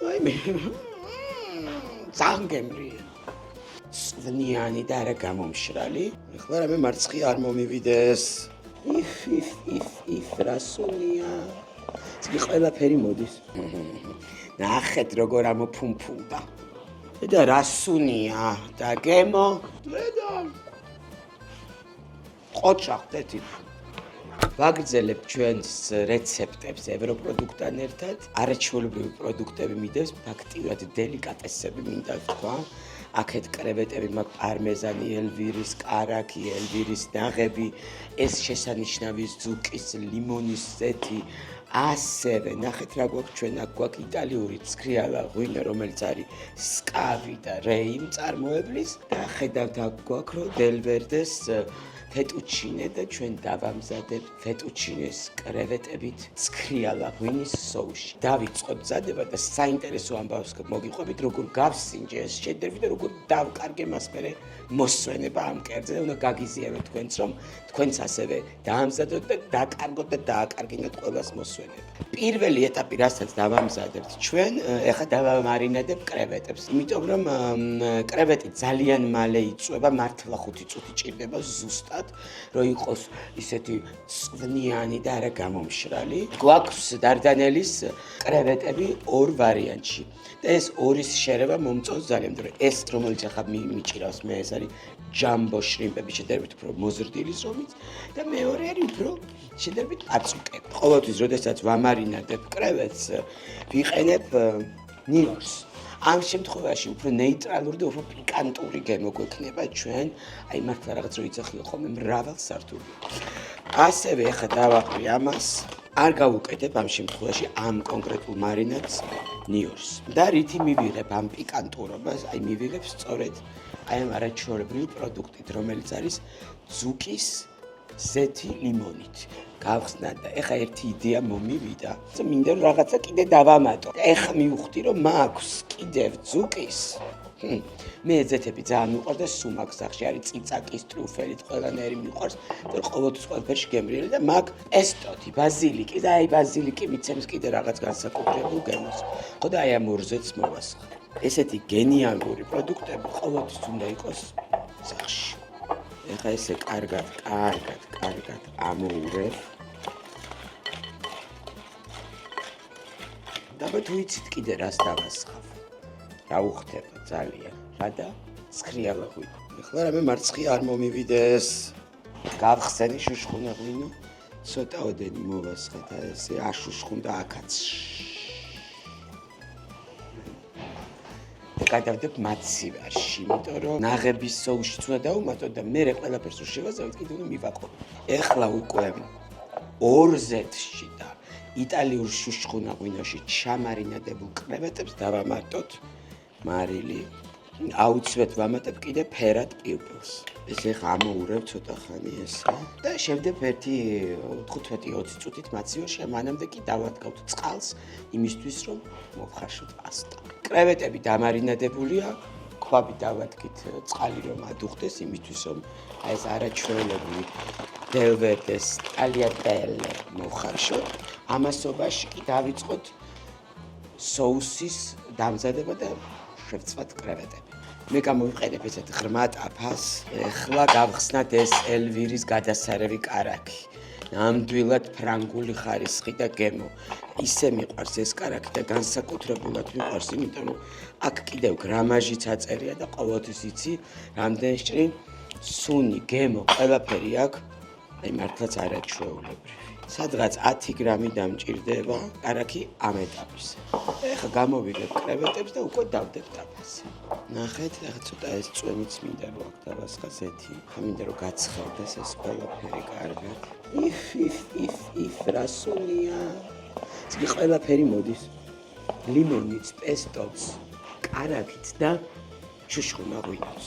აი მე ზანგემრია. სვენიანი და არა გამომშრალი. ეხლა რამე მარცხი არ მომივიდეს. if რასუნია. ცი ყველაფერი მოდის. ნახეთ როგორ ამოფუმფუნდა. და რასუნია და გემო. და ყოჩახდეთ. ვაგრძელებთ ჩვენს რეცეპტებს ევროპროდუქტთან ერთად. არაჩვეულებრივი პროდუქტები მიდევს, ფაქტიურად დელიკატესები მინდა თქვა. აქეთ კრევეტები მაქვს პარმეზანი, ელვირის კარაქი, ელვირის ნაღები, ეს შესანიშნავი ზუკის ლიმონის ზეთი. ასევე ნახეთ რა გვაქვს ჩვენ აქ გვაქვს იტალიური ცქრიალა ღვინო რომელიც არის სკავი და რეიმ წარმოებლის და ხედავთ აქ გვაქვს რომ დელვერდეს ფეტუჩინე და ჩვენ დავამზადებთ ფეტუჩინეს კრევეტებით ცქრიალა ღვინის სოუსში. დავიწყოთ მზადება და საინტერესო ამბავს მოგიყვებით როგორ გავსინჯე ეს შედევრი და როგორ დავკარგე მას მერე მოსვენება ამ კერძზე. უნდა გაგიზიაროთ თქვენც რომ თქვენც ასევე დაამზადოთ და დაკარგოთ და დააკარგინოთ ყველას მოსვენება. პირველი ეტაპი რასაც დავამზადებთ ჩვენ ეხლა დავამარინადებთ კრევეტებს. იმიტომ რომ კრევეტი ძალიან მალე იწვება, მართლა 5 წუთი ჭირდება ზუსტად რომ იყოს ისეთი სვენიანი და არა გამომშრალი. გვაქვს დარდანელის კრევეტები ორ ვარიანტში. და ეს ორის შერევა მომწონს ძალიან, მაგრამ ეს რომელიც ახლა მიჭირავს მე ეს არის ჯამბო შრიმპები შედარებით უფრო მოზრდილი ზომით და მეორე არის უფრო შედარებით აწუკები. ყოველთვის როდესაც ვამარინადებ კრევეტს ვიყენებ ნიორს. ამ შემთხვევაში უფრო ნეიტრალური და უფრო პიკანტური გემო გვექნება ჩვენ, აი მართლა რაღაც რო იცახილო ხოლმე მრავალ სართული. ასევე ახლა დავაყრი ამას, არ გავუკეთებ ამ შემთხვევაში ამ კონკრეტულ მარინადს ნიორს. და რითი მივიღებ ამ პიკანტურობას, აი მივიღებ სწორედ აი ამ არაჩვეულებრივი პროდუქტით, რომელიც არის ზუკის ზეთი ლიმონით. გავხსნათ და ეხა ერთი იდეა მომივიდა. მინდა რომ რაღაცა კიდე დავამატო. ეხა მივხვდი რომ მაქვს კიდევ ზუკის. მე ზეთები ძალიან მიყვარს და სუმაკს სახში არის წიწაკის ტრუფელით ყველანაირი მიყვარს და ყოველთვის ყველაფერში გემრიელი და მაქვს პესტოთი, ბაზილიკი და აი ბაზილიკი მიცემს კიდე რაღაც განსაკუთრებულ გემოს. ხო და აი ამ ორზეც მოვასხა. ესეთი გენიალური პროდუქტები ყოველთვის უნდა იყოს სახში. ეხა ესე კარგად ამოურევ. და თუ იცით კიდე რას დავასხავ. რა უხდება ძალიან. რა და ცქრიალა ღვინო. ეხლა რამე მარცხი არ მომივიდეს. გავხსენი შუშხუნა ღვინო. ცოტაოდენი მოვასხა და ესე აშუშხუნდა აქაც. გადავდებ მაცივარში, იმიტომ რომ ნაღების სოუსშიც უნდა დავუმატოთ და მე ყველაფერს რო შევაზავით კიდე უნდა მივაყოთ. ეხლა უკვე ორზეთში და იტალიურ შუშხუნა ღვინოში ჩამარინადებულ კრევეტებს დავამატოთ მარილი. აუცილებლად ვამატებ კიდე ფერად პილპილს. ეს ეხლა ამოურევ ცოტა ხანი ესე და შევდებ ერთი 15-20 წუთით მაცივარში, მანამდე კი დავადგავთ წყალს იმისთვის რომ მოვხარშოთ პასტა. კრევეტები დამარინადებულია, ქვაბი დავადგით წყალი რომ ადუხდეს იმისთვის რომ ეს არაჩვეულებრივი დელვერდეს ტალიატელე მოვხარშოთ. ამასობაში კი დავიწყოთ სოუსის დამზადება და შევწვათ კრევეტები. მე გამოვიყენებ ესეთ ღრმა ტაფას. ეხლა გავხსნათ ეს ელვირის გადასარევი კარაქი. ნამდვილად ფრანგული ხარისხი და გემო. ისე მიყვარს ეს კარაქი და განსაკუთრებულად მიყვარს, იმიტომ რომ აქ კიდევ გრამაჟიც აწერია და ყოველთვის იცი, რამდენში სუნი, გემო, ყველაფერი აქვს. აი მართლაც არაჩვეულებრივი. სადღაც 10 გრამი დამჭირდება კარაქი ამ ეტაპზე. ეხლა გამოვიღებ კრევეტებს და უკვე დავდებ ტაფაზე. ნახეთ, ეხლა ცოტა ეს წვენიც მინდა რომ აქ დავასხა ზეთი. მინდა რომ გაცხელდეს ეს ყველაფერი კარგად. if რასუნია. ცი ყველაფერი მოდის. ლიმონიც, პესტოც, კარაქით და შუშხუნა ღვინოც.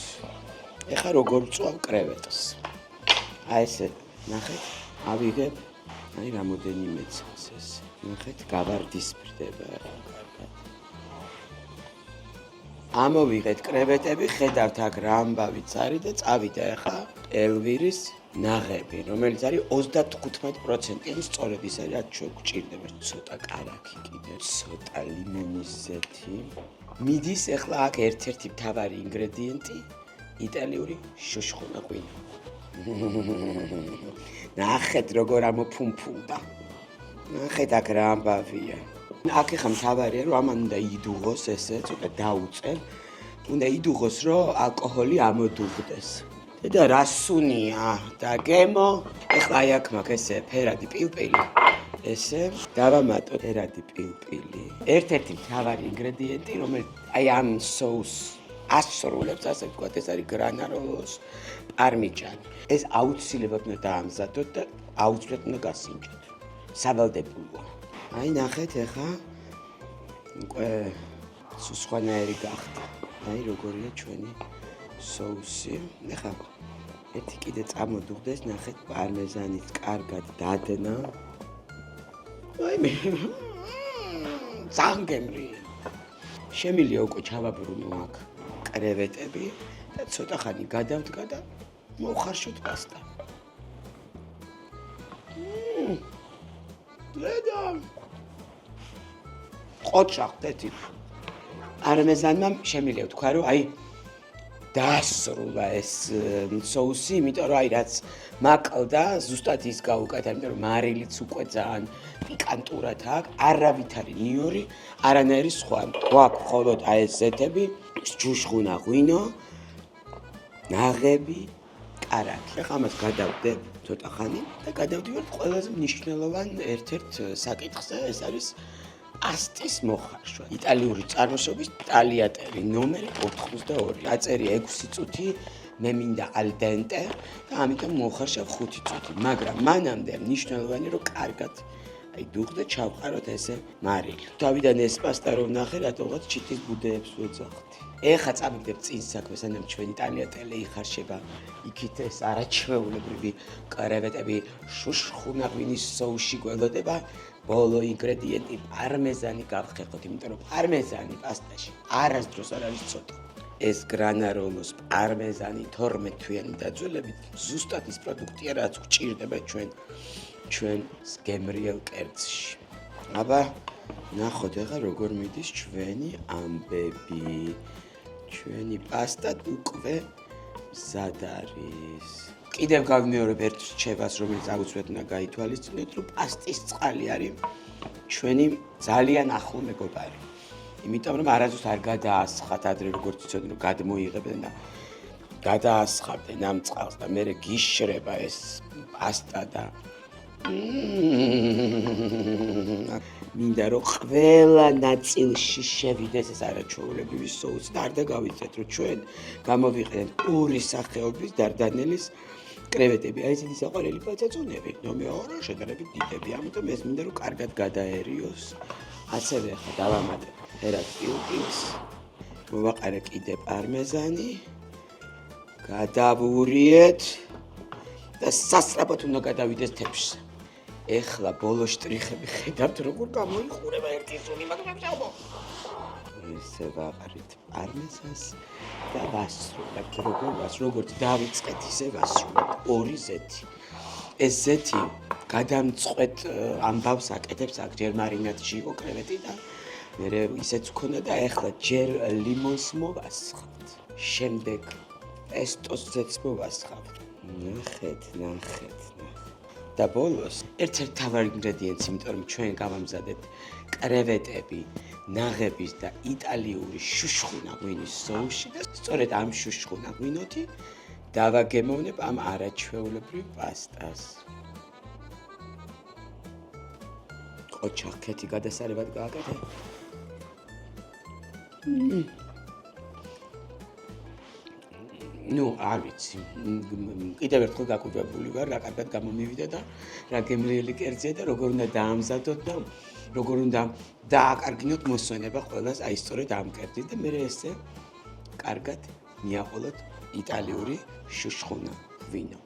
ეხლა როგორ ვწვავ კრევეტს. აი ესე ნახეთ, ავიღებ აი რამოდენიმეც ეს. ნახეთ, გავარდისფრდება კარგად. ამოვიღეთ კრევეტები, ხედავთ აქ რა ამბავიც არის და წავიდა ეხლა ელვირის ნაღები, რომელიც არის 35%-იანი, სწორედ ის არის, რაც ჩვენ გვჭირდება. ცოტა კარაქი კიდე, ცოტა ლიმონის ზეთი. მიდის ახლა აქ ერთ-ერთი მთავარი ინგრედიენტი, იტალიური შუშხუნა ღვინო. ნახეთ როგორ ამოფუმფულდა. ნახეთ აქ რა ამბავია. აქ ახლა მთავარია, რომ ამან უნდა იდუღოს ესე, ცოტა დაუწევ. უნდა იდუღოს, რომ ალკოჰოლი ამოდუღდეს. და რა სუნია და გემო. ახლა აი აქ მაქვს ესე ფერადი პილპილი. ესე დავამატოთ ფერადი პილპილი. ერთ-ერთი მთავარი ინგრედიენტი, რომელიც აი ამ соуს ასრულებს, ასე ვთქვათ, ეს არის გრანაროლოს პარმიჯანი. ეს აუცილებლად უნდა დაამზადოთ და აუცილებლად უნდა გასინჯოთ. სავალდებულოა. აი ნახეთ ახლა უკვე სხვანაირი გახდა. აი როგორია ჩვენი соуსი. ახლა ერთი კიდე წამოდუღდეს, ნახეთ პარმეზანიც კარგად დადნა. აი მე ზანგემრია. შემილია უკვე ჩავაბრუნო აქ კრევეტები და ცოტა ხანი გადავდგა და მოვხარშოთ პასტა. ლედა ყოჩა ხდეთი. პარმეზანმა შემილია თქვა რომ აი დაასრულა ეს соуსი, იმიტომ რომ აი რაც მაკლდა, ზუსტად ის გაუკეთა, იმიტომ რომ მარილიც უკვე ძალიან პიკანტურად აქვს, არავით არის ნიორი, არანაირი სხვა. გვაქვს მხოლოდ აი ეს ზეთები, ჯუშხუნა ღვინო, ნაღები, კარაქი. ახლა ამას გადავდებ ცოტა ხანი და გადავდივართ ყველაზე მნიშვნელოვან ერთ-ერთ საკითხზე, ეს არის პასტის მოხარშვა. იტალიური წარმოშობის ტალიატელი ნომერი 82. აწერია 6 წუთი, მე მინდა ალ დენტე და ამიტომ მოხარშავ 5 წუთი, მაგრამ მანამდე მნიშვნელოვანი რომ კარგად აი დუღდე ჩავყაროთ ესე მარილი. თავიდან ეს პასტა რომ ნახე, რატომღაც ჩიტის ბუდეებს ვეძახდი. ეხა წამიგდებ წინ საქმეს, სანამ ჩვენი ტალიატელი იხარშება, იქით ეს არაჩვეულებრივი კრევეტები შუშხუნა ღვინის соуსში გველოდება. ბოლო ინგრედიენტი პარმეზანი გავხეხოთ, იმიტომ რომ პარმეზანი პასტაში არასდროს არ არის ცოტა. ეს გრანაროლოს პარმეზანი 12 თვიანი დაძველებით ზუსტად ის პროდუქტია, რაც გვჭირდება ჩვენ გემრიელ კერძში. აბა ნახოთ ახლა როგორ მიდის ჩვენი ამბები. ჩვენი პასტა უკვე მზად არის. კიდევ გავიმეორებ ერთ რჩევას, რომელიც აუცილებლად უნდა გაითვალისწინოთ, რომ პასტის წყალი არის ჩვენი ძალიან ახლო მეგობარი. იმიტომ რომ არასდროს არ გადაასხათ ადრე როგორც იცოდნენ, რომ გადმოიღებდნენ და გადაასხავდნენ ამ წყალს და მერე გიშრება ეს პასტა და მინდა რომ ყველა ნაწილში შევიდეს ეს არაჩვეულებრივი соуსი და არ დაგავიწყეთ, რომ ჩვენ გამოვიყენეთ ორი სახეობის დარდანელის კრევეტები. აი ესეთი საყვარელი პაცაცუნები, ნომეორო შედარებით დიდები, ამიტომ ეს მინდა რომ კარგად გადაერიოს. ასევე ახლა დავამატებ ფერად პილპილს, მოვაყარე კიდე პარმეზანი, გადავურიეთ და სასწრაფოდ უნდა გადავიდეს თეფშზე. ეხლა ბოლო შტრიხები ხედავთ როგორ გამოიყურება ერთი სუნი, მაგრამ შავო. ესე ვაყრით პარმეზანს და ვასრულებთ როგორც დავიწყეთ ისე ვასრულებთ ორი ზეთი. ეს ზეთი გადამწყვეტ ამბავს აკეთებს, აქ ჯერ მარინადში იყო კრევეტი და მერე ისეც ქონდა და ეხლა ჯერ ლიმონს მოვასხავთ. შემდეგ პესტოს ზეთს მოვასხავთ. ნახეთ. და ბოლოს ერთ-ერთი მთავარი ინგრედიენტი, იმიტომ რომ ჩვენ გავამზადეთ კრევეტები, ნაღების და იტალიური შუშხუნა ღვინის соуსში და სწორედ ამ შუშხუნა ღვინოთი დავაგემოვნებ ამ არაჩვეულებრივ პასტას. ოჩახეთი გადასარევად გააკეთე. ნუ არ ვიცი, კიდევ ერთხელ გაკვირვებული ვარ, რა კარგად გამომივიდა და რა გემრიელი კერძია და როგორ უნდა დაამზადოთ და როგორ უნდა დააკარგინოთ მოსვენება ყველას აი სწორედ ამ კერძით და მე ესე კარგად მიაყოლოთ იტალიური შუშხუნა ღვინო.